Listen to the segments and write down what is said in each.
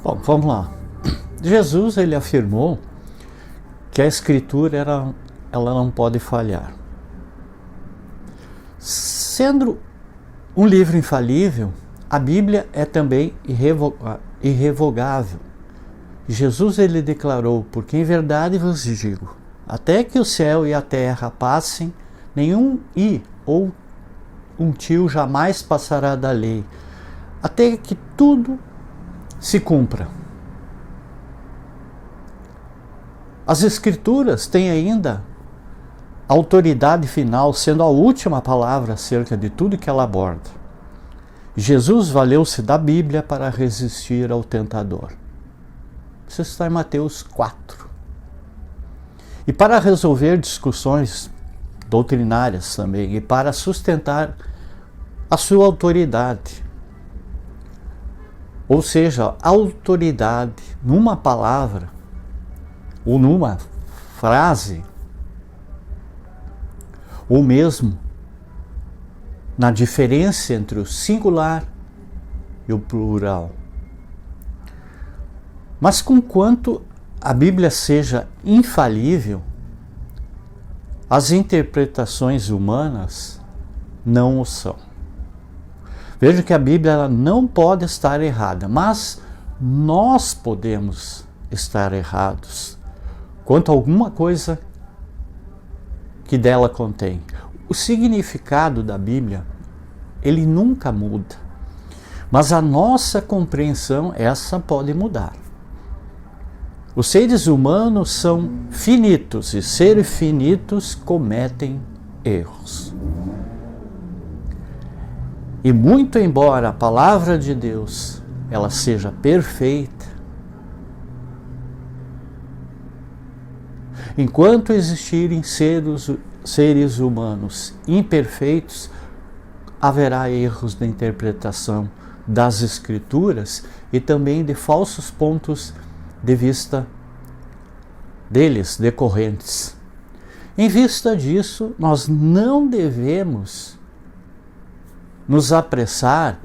Bom, vamos lá. Jesus, ele afirmou que a Escritura ela não pode falhar. Sendo um livro infalível, a Bíblia é também irrevogável. Jesus, ele declarou: porque em verdade vos digo, até que o céu e a terra passem, nenhum i ou um tio jamais passará da lei, até que tudo se cumpra. As Escrituras têm ainda a autoridade final, sendo a última palavra acerca de tudo que ela aborda. Jesus valeu-se da Bíblia para resistir ao tentador. Isso está em Mateus 4. E para resolver discussões doutrinárias também, e para sustentar a sua autoridade. Ou seja, a autoridade numa palavra ou numa frase, ou mesmo na diferença entre o singular e o plural. Mas conquanto a Bíblia seja infalível, as interpretações humanas não o são. Veja que a Bíblia ela não pode estar errada, mas nós podemos estar errados quanto a alguma coisa que dela contém. O significado da Bíblia, ele nunca muda, mas a nossa compreensão, essa pode mudar. Os seres humanos são finitos e seres finitos cometem erros. E muito embora a palavra de Deus ela seja perfeita, enquanto existirem seres humanos imperfeitos, haverá erros na interpretação das Escrituras e também de falsos pontos de vista deles decorrentes. Em vista disso, nós não devemos nos apressar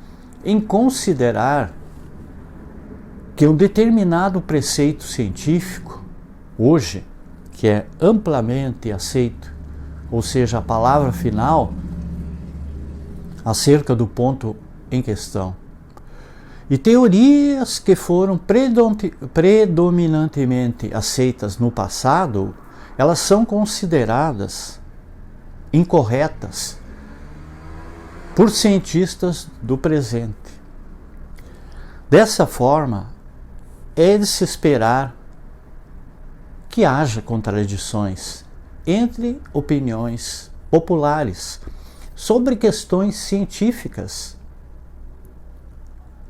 em considerar que um determinado preceito científico, hoje, que é amplamente aceito, ou seja, a palavra final acerca do ponto em questão, e teorias que foram predominantemente aceitas no passado, elas são consideradas incorretas por cientistas do presente. Dessa forma, é de se esperar que haja contradições entre opiniões populares sobre questões científicas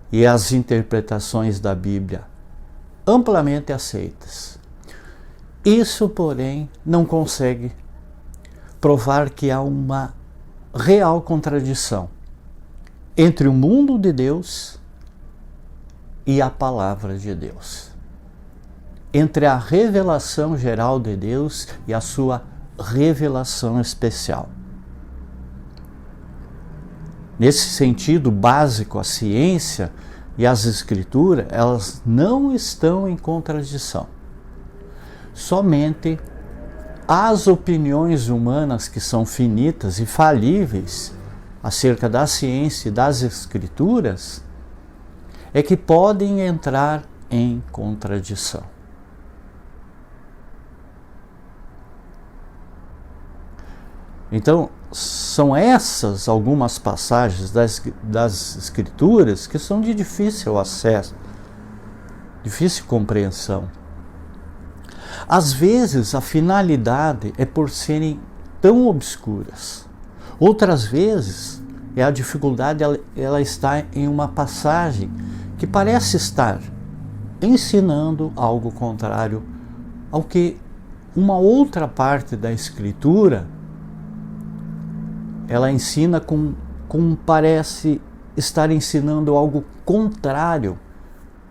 e as interpretações da Bíblia amplamente aceitas. Isso, porém, não consegue provar que há uma real contradição entre o mundo de Deus e a palavra de Deus, entre a revelação geral de Deus e a sua revelação especial. Nesse sentido básico, a ciência e as Escrituras, elas não estão em contradição. Somente as opiniões humanas que são finitas e falíveis acerca da ciência e das Escrituras é que podem entrar em contradição. Então, são essas algumas passagens das Escrituras que são de difícil acesso, difícil compreensão. Às vezes, a finalidade é por serem tão obscuras. Outras vezes, a dificuldade ela está em uma passagem que parece estar ensinando algo contrário ao que uma outra parte da Escritura ela ensina como parece estar ensinando algo contrário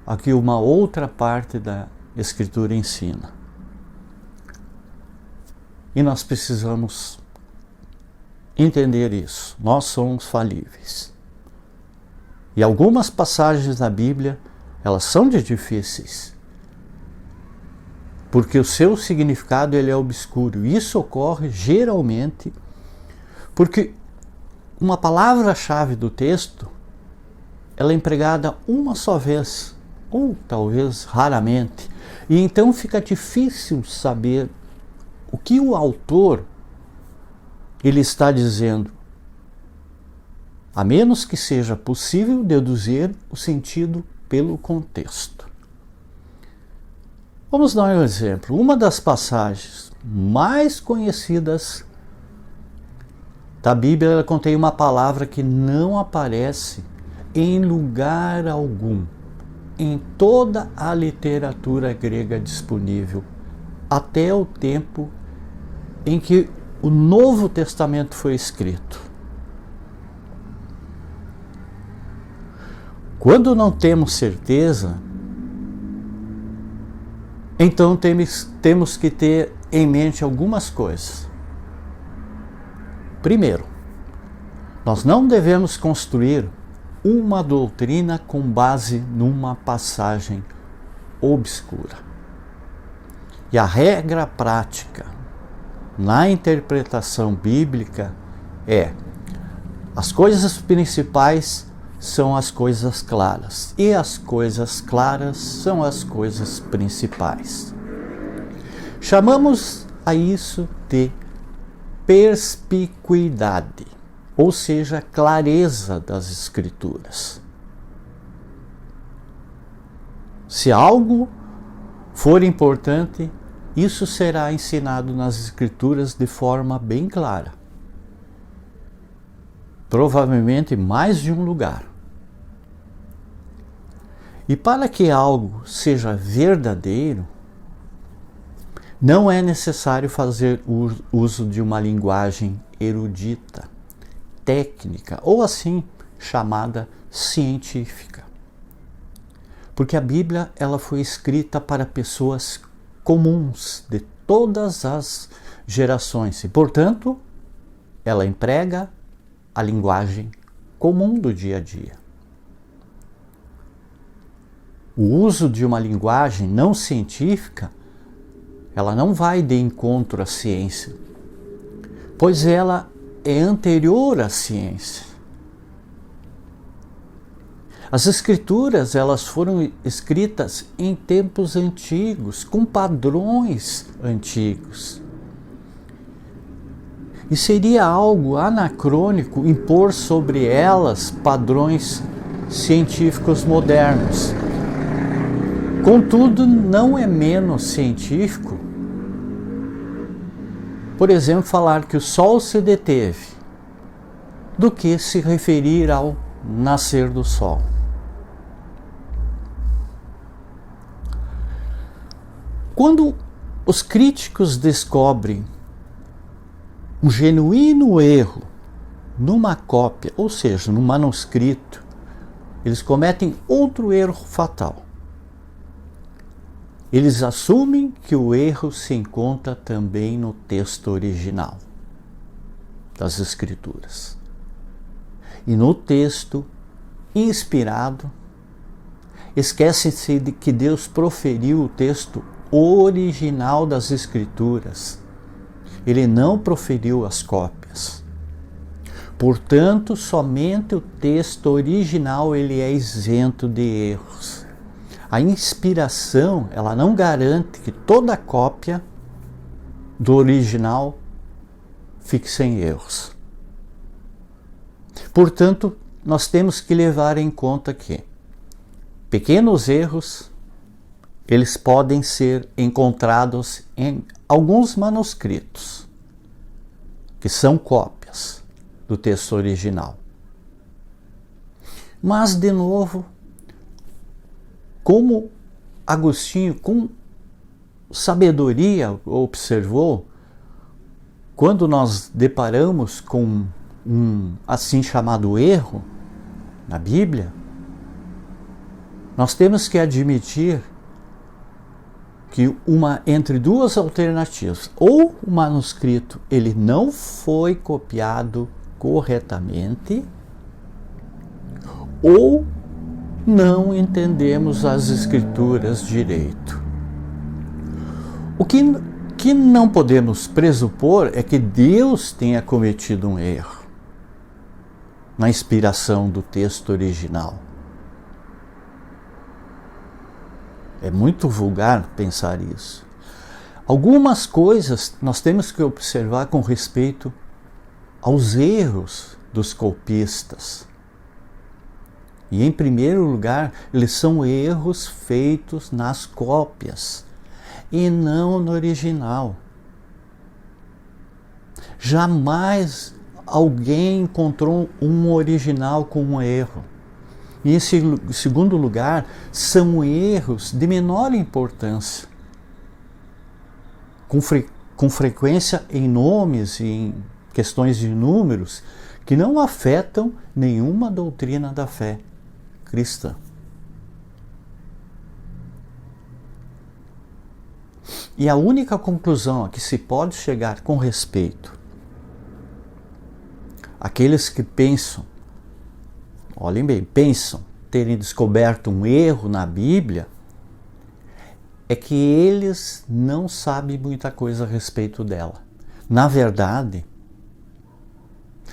a que uma outra parte da Escritura ensina. E nós precisamos entender isso. Nós somos falíveis. E algumas passagens da Bíblia, elas são difíceis, porque o seu significado ele é obscuro. Isso ocorre geralmente porque uma palavra-chave do texto ela é empregada uma só vez, ou talvez raramente, e então fica difícil saber o que o autor ele está dizendo, a menos que seja possível deduzir o sentido pelo contexto. Vamos dar um exemplo. Uma das passagens mais conhecidas da Bíblia, ela contém uma palavra que não aparece em lugar algum em toda a literatura grega disponível até o tempo em que o Novo Testamento foi escrito. Quando não temos certeza, então temos que ter em mente algumas coisas. Primeiro, nós não devemos construir uma doutrina com base numa passagem obscura. E a regra prática na interpretação bíblica é: as coisas principais são as coisas claras, e as coisas claras são as coisas principais. Chamamos a isso de perspicuidade, ou seja, clareza das Escrituras. Se algo for importante, isso será ensinado nas Escrituras de forma bem clara. Provavelmente em mais de um lugar. E para que algo seja verdadeiro, não é necessário fazer uso de uma linguagem erudita, técnica ou assim chamada científica. Porque a Bíblia ela foi escrita para pessoas comuns de todas as gerações e, portanto, ela emprega a linguagem comum do dia a dia. O uso de uma linguagem não científica, ela não vai de encontro à ciência, pois ela é anterior à ciência. As Escrituras, elas foram escritas em tempos antigos, com padrões antigos. E seria algo anacrônico impor sobre elas padrões científicos modernos. Contudo, não é menos científico, por exemplo, falar que o Sol se deteve, do que se referir ao nascer do Sol. Quando os críticos descobrem um genuíno erro numa cópia, ou seja, no manuscrito, eles cometem outro erro fatal. Eles assumem que o erro se encontra também no texto original das Escrituras. E no texto inspirado, esquecem-se de que Deus proferiu o texto original das Escrituras. Ele não proferiu as cópias. Portanto, somente o texto original ele é isento de erros. A inspiração, ela não garante que toda cópia do original fique sem erros. Portanto, nós temos que levar em conta que pequenos erros, eles podem ser encontrados em alguns manuscritos, que são cópias do texto original. Mas, de novo, como Agostinho, com sabedoria, observou, quando nós deparamos com um assim chamado erro na Bíblia, nós temos que admitir que entre duas alternativas, ou o manuscrito ele não foi copiado corretamente, ou não entendemos as Escrituras direito. O que não podemos pressupor é que Deus tenha cometido um erro na inspiração do texto original. É muito vulgar pensar isso. Algumas coisas nós temos que observar com respeito aos erros dos copistas. E, em primeiro lugar, eles são erros feitos nas cópias e não no original. Jamais alguém encontrou um original com um erro. E, em segundo lugar, são erros de menor importância, com frequência em nomes e em questões de números que não afetam nenhuma doutrina da fé cristã. E a única conclusão a que se pode chegar com respeito àqueles que pensam, olhem bem, pensam terem descoberto um erro na Bíblia, é que eles não sabem muita coisa a respeito dela. Na verdade,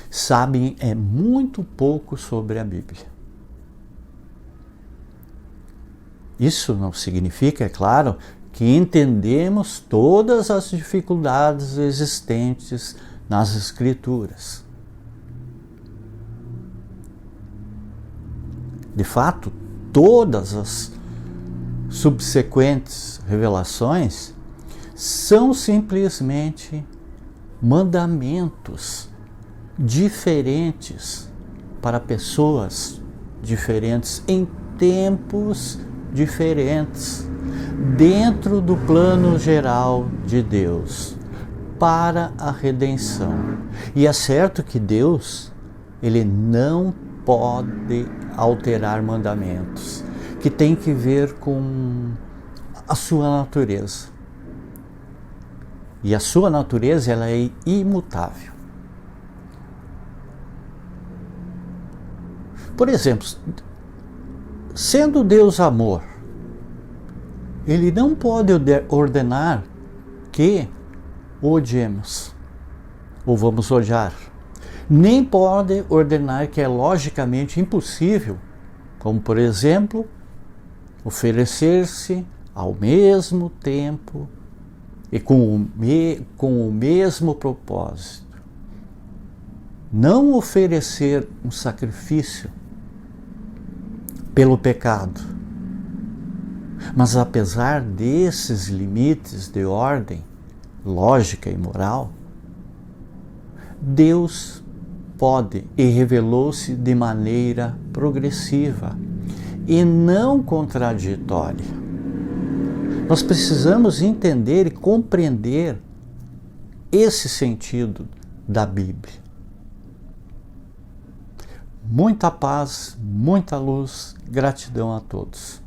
sabem muito pouco sobre a Bíblia. Isso não significa, é claro, que entendemos todas as dificuldades existentes nas Escrituras. De fato, todas as subsequentes revelações são simplesmente mandamentos diferentes para pessoas diferentes em tempos diferentes, dentro do plano geral de Deus para a redenção. E é certo que Deus, ele não pode alterar mandamentos, que tem que ver com a sua natureza. E a sua natureza, ela é imutável. Por exemplo, sendo Deus amor, ele não pode ordenar que o odiemos ou vamos odiar. Nem pode ordenar que é logicamente impossível, como por exemplo, oferecer-se ao mesmo tempo e com o mesmo propósito. Não oferecer um sacrifício pelo pecado. Mas apesar desses limites de ordem lógica e moral, Deus pode e revelou-se de maneira progressiva e não contraditória. Nós precisamos entender e compreender esse sentido da Bíblia. Muita paz, muita luz, gratidão a todos.